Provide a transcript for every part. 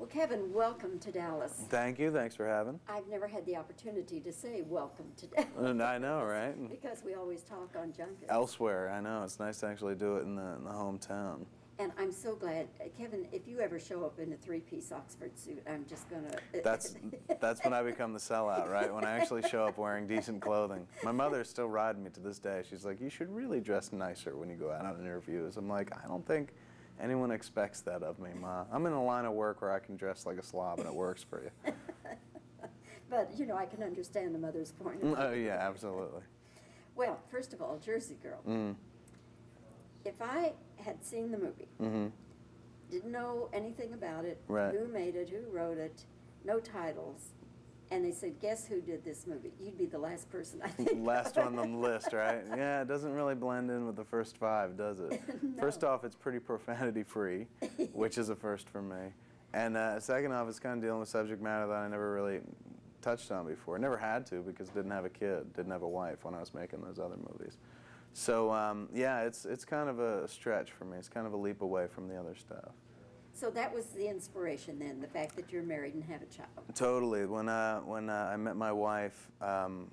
Well, Kevin, welcome to Dallas. Thank you. Thanks for having. I've never had the opportunity to say welcome to Dallas. I know, right? Because we always talk on junkets. Elsewhere, I know. It's nice to actually do it in the hometown. And I'm so glad, Kevin, if you ever show up in a three-piece Oxford suit, I'm just going to... That's when I become the sellout, right? When I actually show up wearing decent clothing. My mother's still riding me to this day. She's like, you should really dress nicer when you go out on interviews. I'm like, I don't think anyone expects that of me, Ma. I'm in a line of work where I can dress like a slob and it works for you. But, you know, I can understand the mother's point of view. Oh, yeah, absolutely. Well, first of all, Jersey Girl. If I had seen the movie, didn't know anything about it, who made it, who wrote it, no titles, and they said, guess who did this movie? You'd be the last person, I think. Last one on the list, right? Yeah, it doesn't really blend in with the first five, does it? No. First off, it's pretty profanity-free, which is a first for me. And second off, it's kind of dealing with subject matter that I never really touched on before. Never had to because didn't have a kid, didn't have a wife when I was making those other movies. So, yeah, it's kind of a stretch for me. It's kind of a leap away from the other stuff. So that was the inspiration then, the fact that you're married and have a child. Totally. When I met my wife, and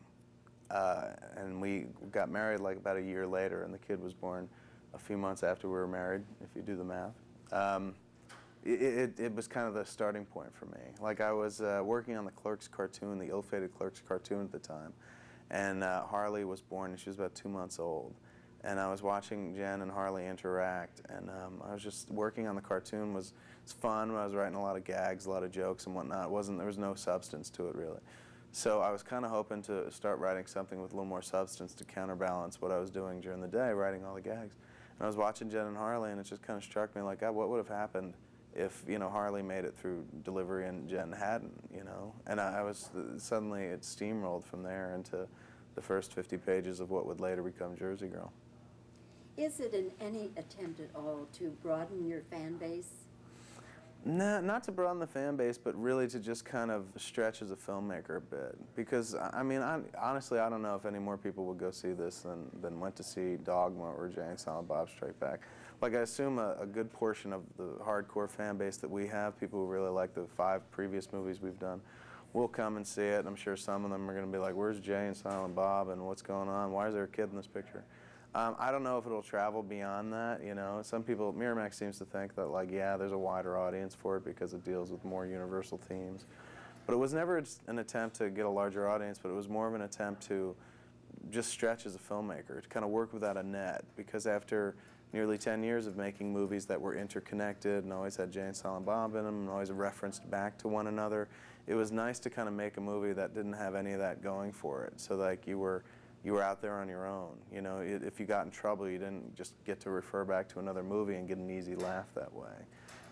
we got married like about a year later, and the kid was born a few months after we were married, if you do the math, it was kind of the starting point for me. Like I was working on the Clerks cartoon, the ill-fated Clerks cartoon at the time, and Harley was born, and she was about 2 months old. And I was watching Jen and Harley interact, and I was just working on the cartoon. It was fun. I was writing a lot of gags, a lot of jokes and whatnot. There was no substance to it, really. So I was kind of hoping to start writing something with a little more substance to counterbalance what I was doing during the day, writing all the gags. And I was watching Jen and Harley, and it just kind of struck me like, God, what would have happened if, you know, Harley made it through delivery and Jen hadn't, you know? And suddenly it steamrolled from there into the first 50 pages of what would later become Jersey Girl. Is it in any attempt at all to broaden your fan base? No, not to broaden the fan base, but really to just kind of stretch as a filmmaker a bit. Because, I mean, honestly, I don't know if any more people would go see this than went to see Dogma or Jay and Silent Bob Strike Back. Like, I assume a good portion of the hardcore fan base that we have, people who really like the 5 previous movies we've done, will come and see it. And I'm sure some of them are going to be like, where's Jay and Silent Bob and what's going on? Why is there a kid in this picture? I don't know if it'll travel beyond that, you know. Some people, Miramax seems to think that, like, yeah, there's a wider audience for it because it deals with more universal themes. But it was never an attempt to get a larger audience, but it was more of an attempt to just stretch as a filmmaker, to kind of work without a net. Because after nearly 10 years of making movies that were interconnected and always had Jay and Silent Bob in them and always referenced back to one another, it was nice to kind of make a movie that didn't have any of that going for it. So, like, you were out there on your own. You know, if you got in trouble, you didn't just get to refer back to another movie and get an easy laugh that way.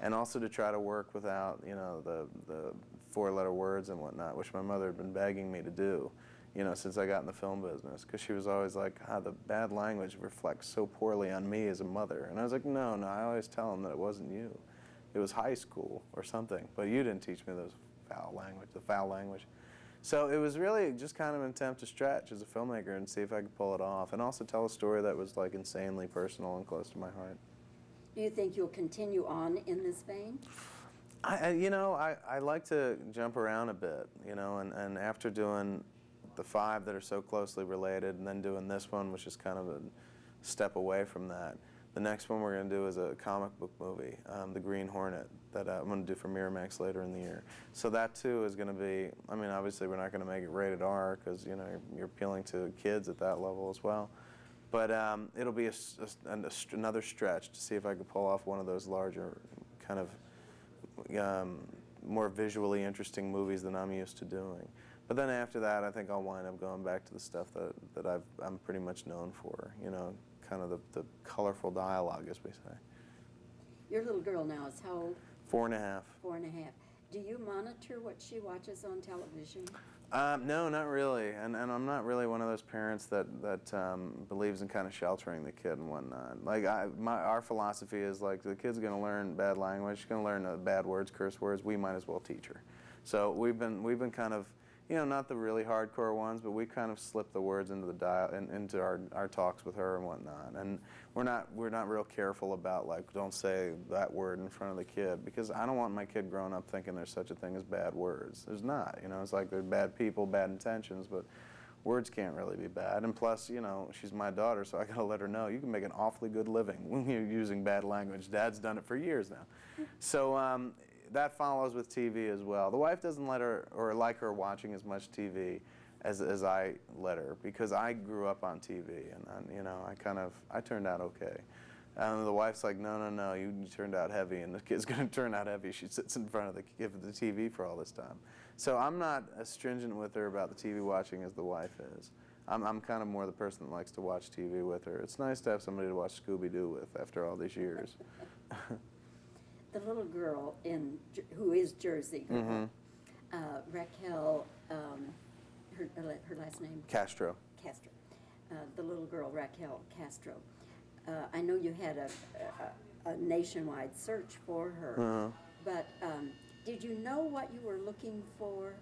And also to try to work without, you know, the 4-letter words and whatnot, which my mother had been begging me to do, you know, since I got in the film business, because she was always like, the bad language reflects so poorly on me as a mother. And I was like, no, I always tell them that it wasn't you. It was high school or something, but you didn't teach me the foul language. So it was really just kind of an attempt to stretch as a filmmaker and see if I could pull it off, and also tell a story that was like insanely personal and close to my heart. Do you think you'll continue on in this vein? I like to jump around a bit, you know, and after doing the 5 that are so closely related and then doing this one, which is kind of a step away from that, the next one we're going to do is a comic book movie, The Green Hornet, that I'm going to do for Miramax later in the year. So that, too, is going to be, I mean, obviously we're not going to make it rated R because, you know, you're appealing to kids at that level as well. But it'll be another stretch to see if I could pull off one of those larger, kind of more visually interesting movies than I'm used to doing. But then after that, I think I'll wind up going back to the stuff that I'm pretty much known for, you know, kind of the colorful dialogue, as we say. Your little girl now is how old? 4.5. 4.5. Do you monitor what she watches on television? No, not really. And I'm not really one of those parents that believes in kind of sheltering the kid and whatnot. Like, our philosophy is, like, the kid's going to learn bad language, she's going to learn bad words, curse words, we might as well teach her. So we've been kind of You know, not the really hardcore ones, but we kind of slip the words into into our talks with her and whatnot. And we're not real careful about, like, don't say that word in front of the kid, because I don't want my kid growing up thinking there's such a thing as bad words. There's not. You know, it's like there's bad people, bad intentions, but words can't really be bad. And plus, you know, she's my daughter, so I gotta let her know you can make an awfully good living when you're using bad language. Dad's done it for years now. So that follows with TV as well. The wife doesn't let her or like her watching as much TV as I let her, because I grew up on TV, and you know, I turned out okay. The wife's like, no, you turned out heavy, and the kid's gonna turn out heavy. She sits in front of the TV for all this time. So I'm not as stringent with her about the TV watching as the wife is. I'm kind of more the person that likes to watch TV with her. It's nice to have somebody to watch Scooby-Doo with after all these years. The little girl who is Jersey girl, Raquel, her last name? Castro. Castro. The little girl, Raquel Castro. I know you had a nationwide search for her, but did you know what you were looking for?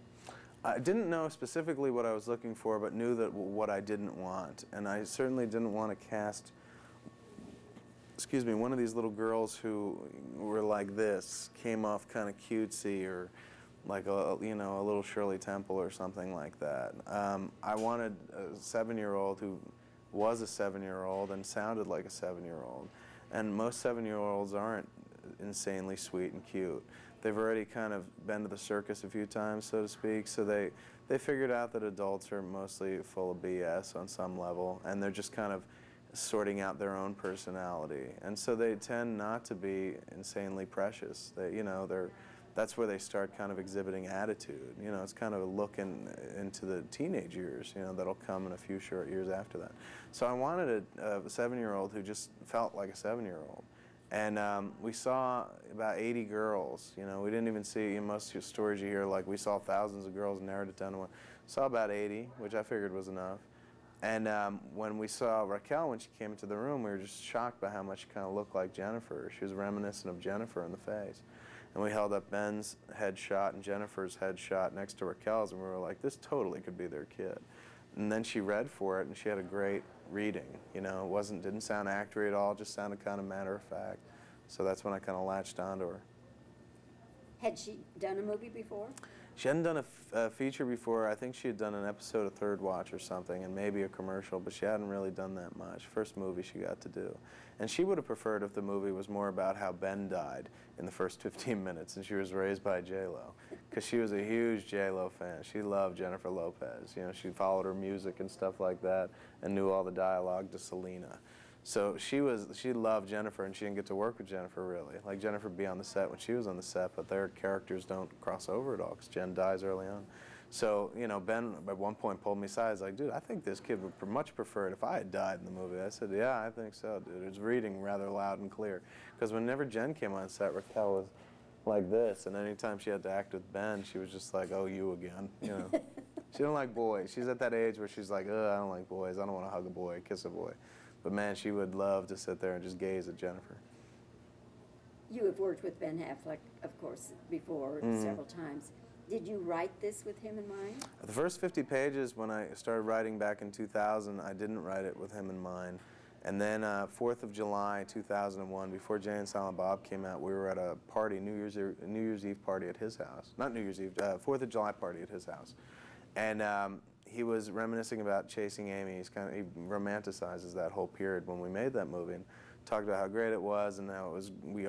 I didn't know specifically what I was looking for, but knew that what I didn't want. And I certainly didn't want to cast, one of these little girls who were like this, came off kind of cutesy, or like a little Shirley Temple or something like that. I wanted a 7-year-old who was a 7-year-old and sounded like a 7-year-old. And most 7-year-olds aren't insanely sweet and cute. They've already kind of been to the circus a few times, so to speak, so they figured out that adults are mostly full of BS on some level, and they're just kind of sorting out their own personality. And so they tend not to be insanely precious. That's where they start kind of exhibiting attitude. You know, it's kind of a look into the teenage years, you know, that'll come in a few short years after that. So I wanted a 7-year-old who just felt like a 7-year-old. And we saw about 80 girls. You know, we didn't even see, in most stories you hear, like, we saw thousands of girls and narrowed it down to one. Saw about 80, which I figured was enough. And when we saw Raquel, when she came into the room, we were just shocked by how much she kind of looked like Jennifer. She was reminiscent of Jennifer in the face. And we held up Ben's headshot and Jennifer's headshot next to Raquel's, and we were like, this totally could be their kid. And then she read for it, and she had a great reading. You know, didn't sound actory at all, just sounded kind of matter of fact. So that's when I kind of latched onto her. Had she done a movie before? She hadn't done a feature before. I think she had done an episode of Third Watch or something, and maybe a commercial, but she hadn't really done that much. First movie she got to do. And she would have preferred if the movie was more about how Ben died in the first 15 minutes, and she was raised by J-Lo, because she was a huge J-Lo fan. She loved Jennifer Lopez. You know, she followed her music and stuff like that, and knew all the dialogue to Selena. So she loved Jennifer, and she didn't get to work with Jennifer, really. Like, Jennifer would be on the set when she was on the set, but their characters don't cross over at all, because Jen dies early on. So, you know, Ben at one point pulled me aside. He's like, dude, I think this kid would much prefer it if I had died in the movie. I said, yeah, I think so, dude. It was reading rather loud and clear. Because whenever Jen came on set, Raquel was like this, and anytime she had to act with Ben, she was just like, oh, you again, you know. She didn't like boys. She's at that age where she's like, I don't like boys. I don't want to hug a boy, kiss a boy. But man, she would love to sit there and just gaze at Jennifer. You have worked with Ben Affleck, of course, before several times. Did you write this with him in mind? The first 50 pages, when I started writing back in 2000, I didn't write it with him in mind. And then 4th of July, 2001, before Jay and Silent Bob came out, we were at a party, New Year's Eve party at his house. Not New Year's Eve, 4th of July party at his house. And he was reminiscing about Chasing Amy. He romanticizes that whole period when we made that movie, and talked about how great it was, and how it was, we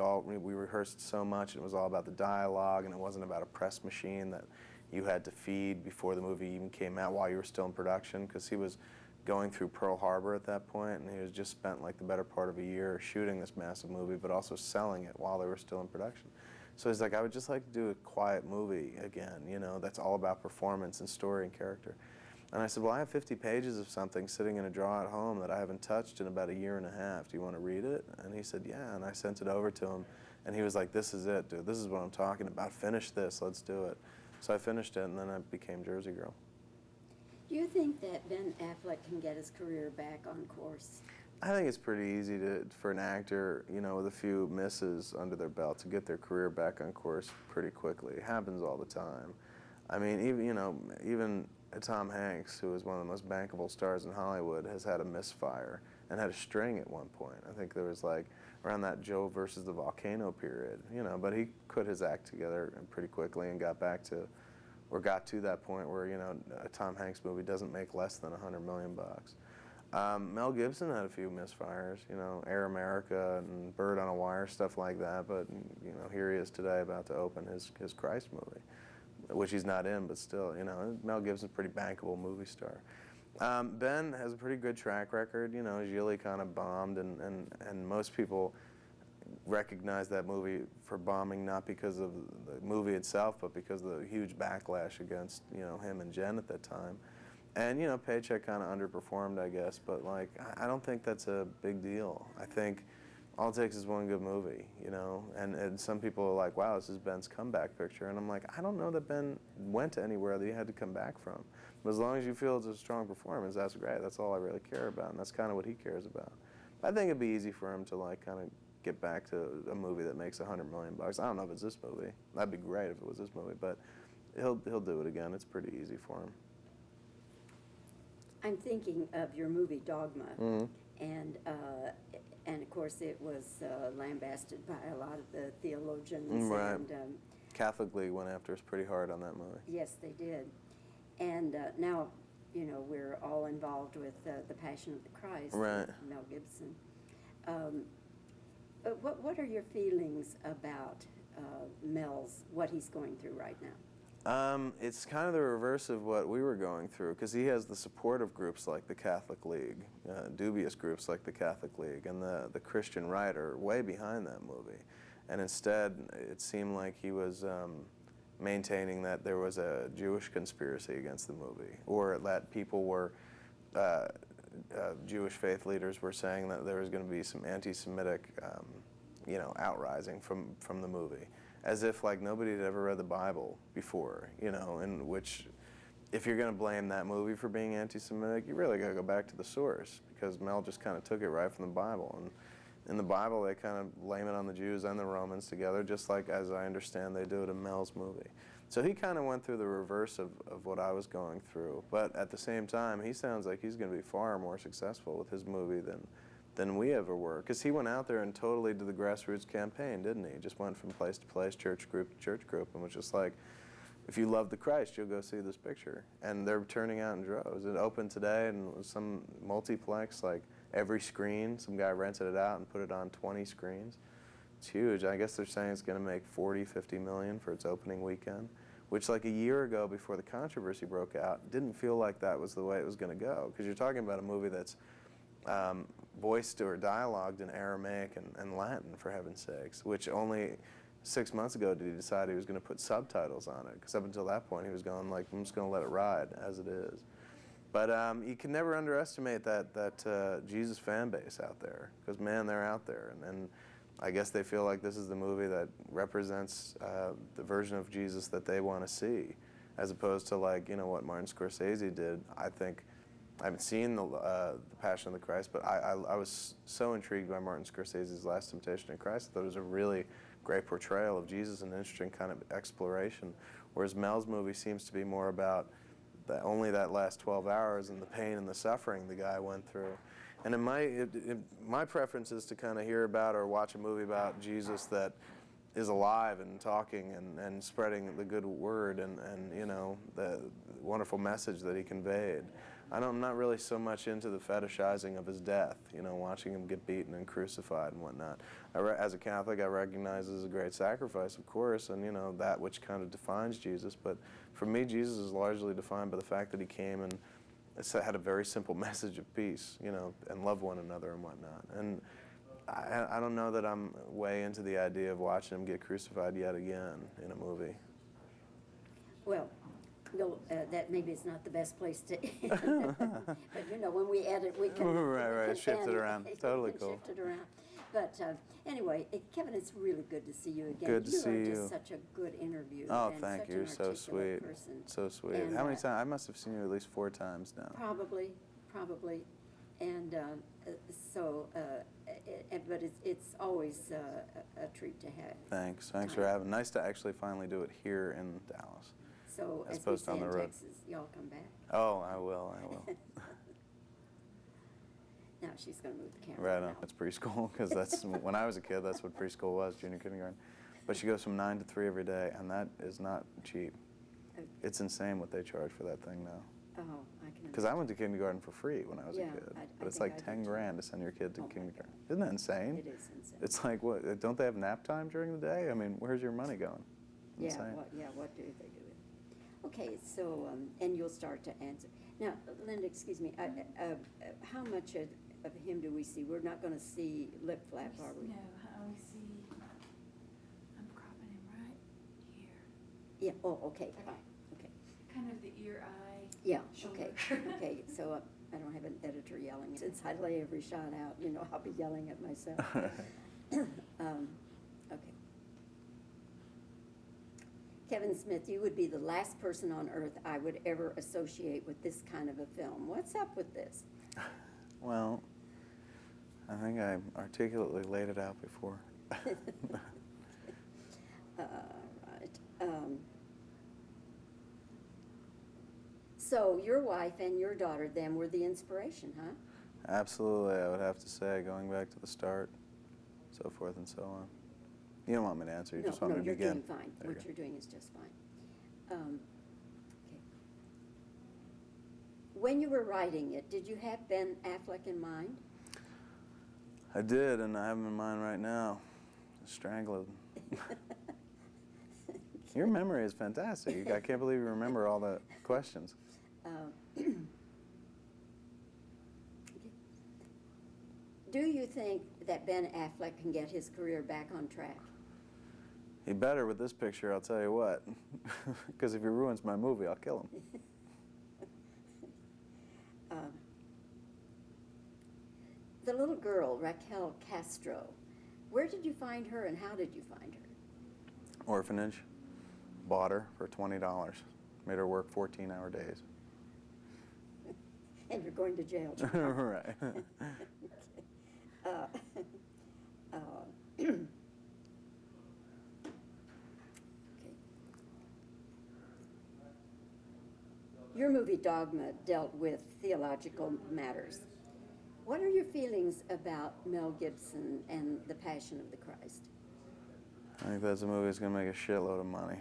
rehearsed so much, and it was all about the dialogue, and it wasn't about a press machine that you had to feed before the movie even came out while you were still in production, because he was going through Pearl Harbor at that point, and he was just spent like the better part of a year shooting this massive movie, but also selling it while they were still in production. So he's like, I would just like to do a quiet movie again, you know, that's all about performance and story and character. And I said, well, I have 50 pages of something sitting in a drawer at home that I haven't touched in about a year and a half. Do you want to read it? And he said, yeah. And I sent it over to him. And he was like, this is it, dude. This is what I'm talking about. Finish this. Let's do it. So I finished it, and then I became Jersey Girl. Do you think that Ben Affleck can get his career back on course? I think it's pretty easy for an actor, you know, with a few misses under their belt to get their career back on course pretty quickly. It happens all the time. I mean, even Tom Hanks, who is one of the most bankable stars in Hollywood, has had a misfire and had a string at one point. I think there was like around that Joe versus the volcano period, but he put his act together pretty quickly and got to that point where, a Tom Hanks movie doesn't make less than $100 million. Mel Gibson had a few misfires, Air America and Bird on a Wire, stuff like that, but, here he is today about to open his Christ movie, which he's not in, but still, Mel Gibson's a pretty bankable movie star. Ben has a pretty good track record. Gigli kind of bombed, and most people recognize that movie for bombing not because of the movie itself, but because of the huge backlash against him and Jen at that time. And Paycheck kind of underperformed, I guess, but like I don't think that's a big deal. I think all it takes is one good movie, and some people are like, wow, this is Ben's comeback picture, and I'm like, I don't know that Ben went anywhere that he had to come back from. But as long as you feel it's a strong performance, that's great. That's all I really care about, and that's kind of what he cares about. I think it'd be easy for him to like kind of get back to a movie that makes $100 million. I don't know if it's this movie. That'd be great if it was this movie, but he'll do it again. It's pretty easy for him. I'm thinking of your movie Dogma, Mm-hmm. and of course it was lambasted by a lot of the theologians. Right. And, Catholic League went after us pretty hard on that movie. yes, they did. And now, we're all involved with the Passion of the Christ, Right. with Mel Gibson. But what are your feelings about Mel's, what he's going through right now? It's kind of the reverse of what we were going through, because he has the supportive groups like the Catholic League, dubious groups like the Catholic League, and the Christian right are way behind that movie. And instead, it seemed like he was maintaining that there was a Jewish conspiracy against the movie, or that people were, Jewish faith leaders were saying that there was going to be some anti-Semitic, outrising from the movie. As if like nobody had ever read the Bible before, in which if you're going to blame that movie for being anti-Semitic, you really got to go back to the source, because Mel just kind of took it right from the Bible. And in the Bible, they kind of blame it on the Jews and the Romans together, just like, as I understand, they do it in Mel's movie. So he kind of went through the reverse of what I was going through. But at the same time, he sounds like he's going to be far more successful with his movie than we ever were. Because he went out there and totally did the grassroots campaign, didn't he? He just went from place to place, church group to church group, and was just like, if you love the Christ, you'll go see this picture. And they're turning out in droves. It opened today, and it was some multiplex, like every screen, some guy rented it out and put it on 20 screens. It's huge. I guess they're saying it's going to make 40, 50 million for its opening weekend, which like a year ago before the controversy broke out, didn't feel like that was the way it was going to go. Because you're talking about a movie that's voiced or dialogued in Aramaic and Latin, for heaven's sakes, which only 6 months ago did he decide he was going to put subtitles on it. Because up until that point, he was going like, I'm just going to let it ride as it is. But you can never underestimate that Jesus fan base out there, because man, they're out there, and I guess they feel like this is the movie that represents the version of Jesus that they want to see, as opposed to like what Martin Scorsese did. I think I haven't seen the Passion of the Christ, but I was so intrigued by Martin Scorsese's Last Temptation of Christ. I thought it was a really great portrayal of Jesus, an interesting kind of exploration, whereas Mel's movie seems to be more about only that last 12 hours and the pain and the suffering the guy went through. And my preference is to kind of hear about or watch a movie about Jesus that is alive and talking and spreading the good word and the wonderful message that he conveyed. I'm not really so much into the fetishizing of his death, watching him get beaten and crucified and whatnot. As a Catholic, I recognize it as a great sacrifice, of course, and that which kind of defines Jesus. But for me, Jesus is largely defined by the fact that he came and had a very simple message of peace, and love one another and whatnot. And I don't know that I'm way into the idea of watching him get crucified yet again in a movie. Well, that maybe is not the best place to end. But when we edit, we can right, we can shift it end around. Totally cool. Shift it around. But anyway, Kevin, it's really good to see you again. Good to see you. You are just such a good interview. Oh, and thank such you. an So articulate sweet. Person. So sweet. And, how many times? I must have seen you at least 4 times now. Probably. And but it's always a treat to have. Thanks for having. Nice to actually finally do it here in Dallas. So as as we opposed to say on the in road. Texas, y'all come back. Oh, I will. Now she's going to move the camera. Right on. now. It's preschool, because that's when I was a kid. That's what preschool was, junior kindergarten. But she goes from 9 to 3 every day, and that is not cheap. Okay. It's insane what they charge for that thing now. Oh, I can. Because I went to kindergarten for free when I was Yeah, a kid, I but it's think like I 10 did too. grand to send your kid to Oh my kindergarten. God. Isn't that insane? It is insane. It's like, what? Don't they have nap time during the day? I mean, where's your money going? Yeah, Insane. what do they do? Okay, so, and you'll start to answer. Now, Linda, excuse me, how much of him do we see? We're not going to see lip flap, are we? No, we see, I'm cropping him right here. Yeah, oh, okay, fine, okay. Kind of the ear, eye. Yeah, shoulder. okay, okay, so I don't have an editor yelling. Since I lay every shot out, you know, I'll be yelling at myself. Okay. Kevin Smith, you would be the last person on earth I would ever associate with this kind of a film. What's up with this? Well, I think I articulately laid it out before. Right. So your wife and your daughter then were the inspiration, huh? Absolutely, I would have to say, going back to the start, so forth and so on. You don't want me to answer, you just want me to begin. No, you're doing fine. There you What go. you're doing is just fine. Okay. When you were writing it, did you have Ben Affleck in mind? I did, and I have him in mind right now. Strangled. Your memory is fantastic. I can't believe you remember all the questions. Okay. Do you think that Ben Affleck can get his career back on track? He better with this picture, I'll tell you what. Because if he ruins my movie, I'll kill him. The little girl, Raquel Castro, where did you find her and how did you find her? Orphanage. Bought her for $20. Made her work 14-hour days. And you're going to jail. Right. Okay. Your movie Dogma dealt with theological matters. What are your feelings about Mel Gibson and The Passion of the Christ? I think that's a movie that's going to make a shitload of money.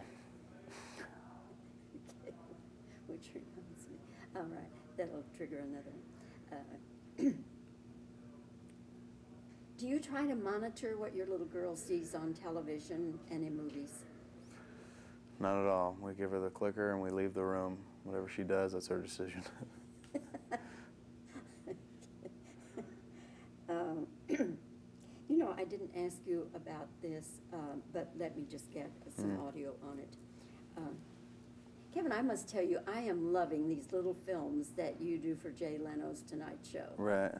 Okay. Which reminds me. All right, that'll trigger another one. Do you try to monitor what your little girl sees on television and in movies? Not at all. We give her the clicker and we leave the room. Whatever she does, that's her decision. You know, I didn't ask you about this, but let me just get some audio on it. Kevin, I must tell you, I am loving these little films that you do for Jay Leno's Tonight Show. Right.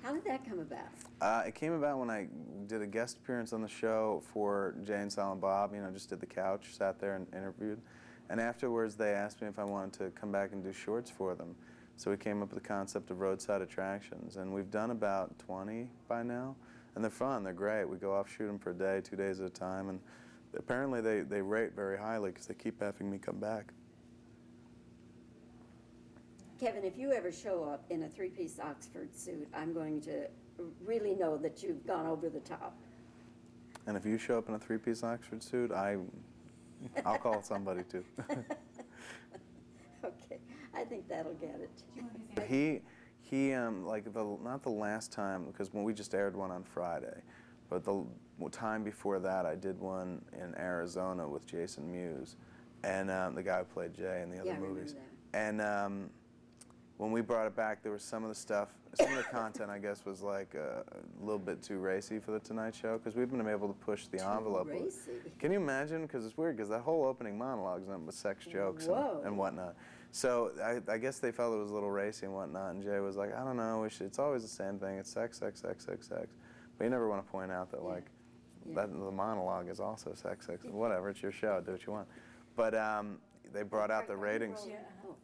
How did that come about? It came about when I did a guest appearance on the show for Jay and Silent Bob. You know, just did the couch, sat there and interviewed. And afterwards, they asked me if I wanted to come back and do shorts for them. So we came up with the concept of Roadside Attractions. And we've done about 20 by now. And they're fun, they're great. We go off, shoot them for a day, 2 days at a time. And apparently they rate very highly because they keep having me come back. Kevin, if you ever show up in a three-piece Oxford suit, I'm going to really know that you've gone over the top. And if you show up in a three-piece Oxford suit, I'll call somebody too. Okay, I think that'll get it. Do you want his answer? He like not the last time, because when we just aired one on Friday, but the time before that I did one in Arizona with Jason Mewes, and the guy who played Jay in the other Yeah, I remember movies. that. And when we brought it back, there was some of the stuff, some of the content, I guess, was like a little bit too racy for the Tonight Show, because we've been able to push the envelope. Racy. Can you imagine? Because it's weird, because that whole opening monologue is nothing but sex jokes Whoa. and whatnot. So I guess they felt it was a little racy and whatnot, and Jay was like, I don't know, it's always the same thing. It's sex, sex, sex, sex, sex. But you never want to point out that, like, that the monologue is also sex, sex, whatever. It's your show. Do what you want. But they brought out the ratings. Yeah.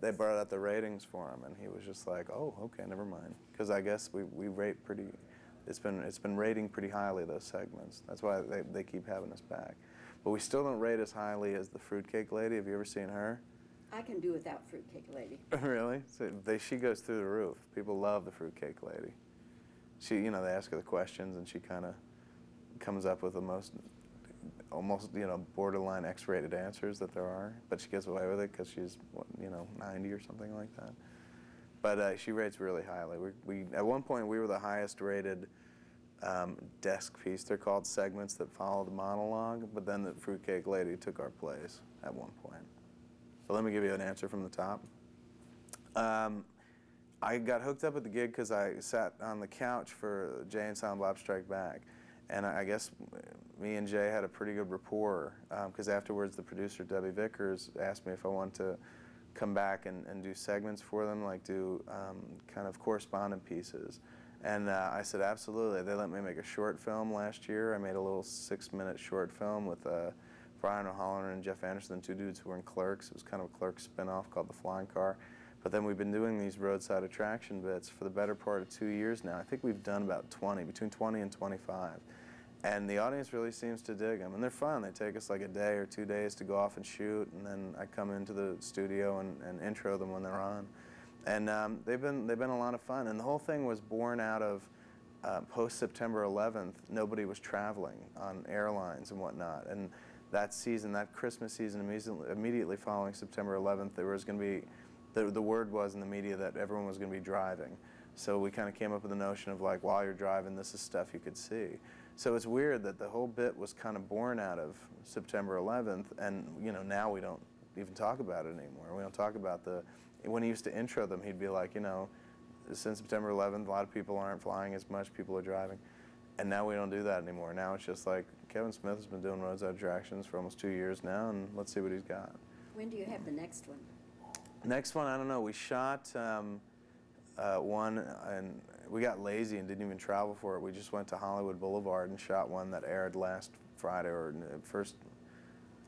They brought out the ratings for him, and he was just like, "Oh, okay, never mind." Because I guess we rate pretty. It's been rating pretty highly, those segments. That's why they keep having us back. But we still don't rate as highly as the fruitcake lady. Have you ever seen her? I can do without Fruitcake Lady. Really? So she goes through the roof. People love the Fruitcake Lady. She, they ask her the questions, and she kind of comes up with the most, almost, borderline X-rated answers that there are. But she gets away with it because she's, 90 or something like that. But she rates really highly. We at one point we were the highest rated desk piece. They're called segments that follow the monologue. But then the Fruitcake Lady took our place at one point. But let me give you an answer from the top. I got hooked up at the gig because I sat on the couch for Jay and Silent Bob Strike Back. And I guess me and Jay had a pretty good rapport because afterwards the producer, Debbie Vickers, asked me if I wanted to come back and do segments for them, like do kind of correspondent pieces. And I said, absolutely. They let me make a short film last year. I made a little 6-minute short film with Brian O'Halloran and Jeff Anderson, 2 dudes who were in Clerks. It was kind of a Clerks spin-off called The Flying Car. But then we've been doing these roadside attraction bits for the better part of 2 years now. I think we've done about 20, between 20 and 25. And the audience really seems to dig them. And they're fun. They take us like a day or 2 days to go off and shoot. And then I come into the studio and intro them when they're on. And they've been a lot of fun. And the whole thing was born out of post-September 11th, nobody was traveling on airlines and whatnot. And that season, that Christmas season, immediately following September 11th, there was going to be, the word was in the media that everyone was going to be driving. So we kind of came up with the notion of like, while you're driving, this is stuff you could see. So it's weird that the whole bit was kind of born out of September 11th, and now we don't even talk about it anymore. We don't talk about when he used to intro them, he'd be like, since September 11th, a lot of people aren't flying as much, people are driving. And now we don't do that anymore. Now it's just like, Kevin Smith has been doing roadside attractions for almost 2 years now, and let's see what he's got. When do you have the next one? Next one, I don't know. We shot one, and we got lazy and didn't even travel for it. We just went to Hollywood Boulevard and shot one that aired last Friday, or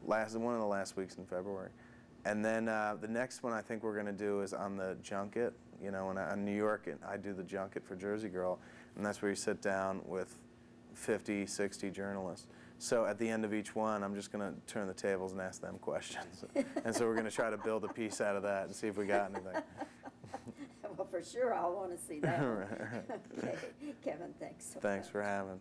one of the last weeks in February. And then the next one I think we're going to do is on the junket. In New York, and I do the junket for Jersey Girl, and that's where you sit down with 50, 60 journalists. So at the end of each one, I'm just going to turn the tables and ask them questions. And so we're going to try to build a piece out of that and see if we got anything. Well, for sure, I'll want to see that. Right. Okay, Kevin, thanks. Thanks for having.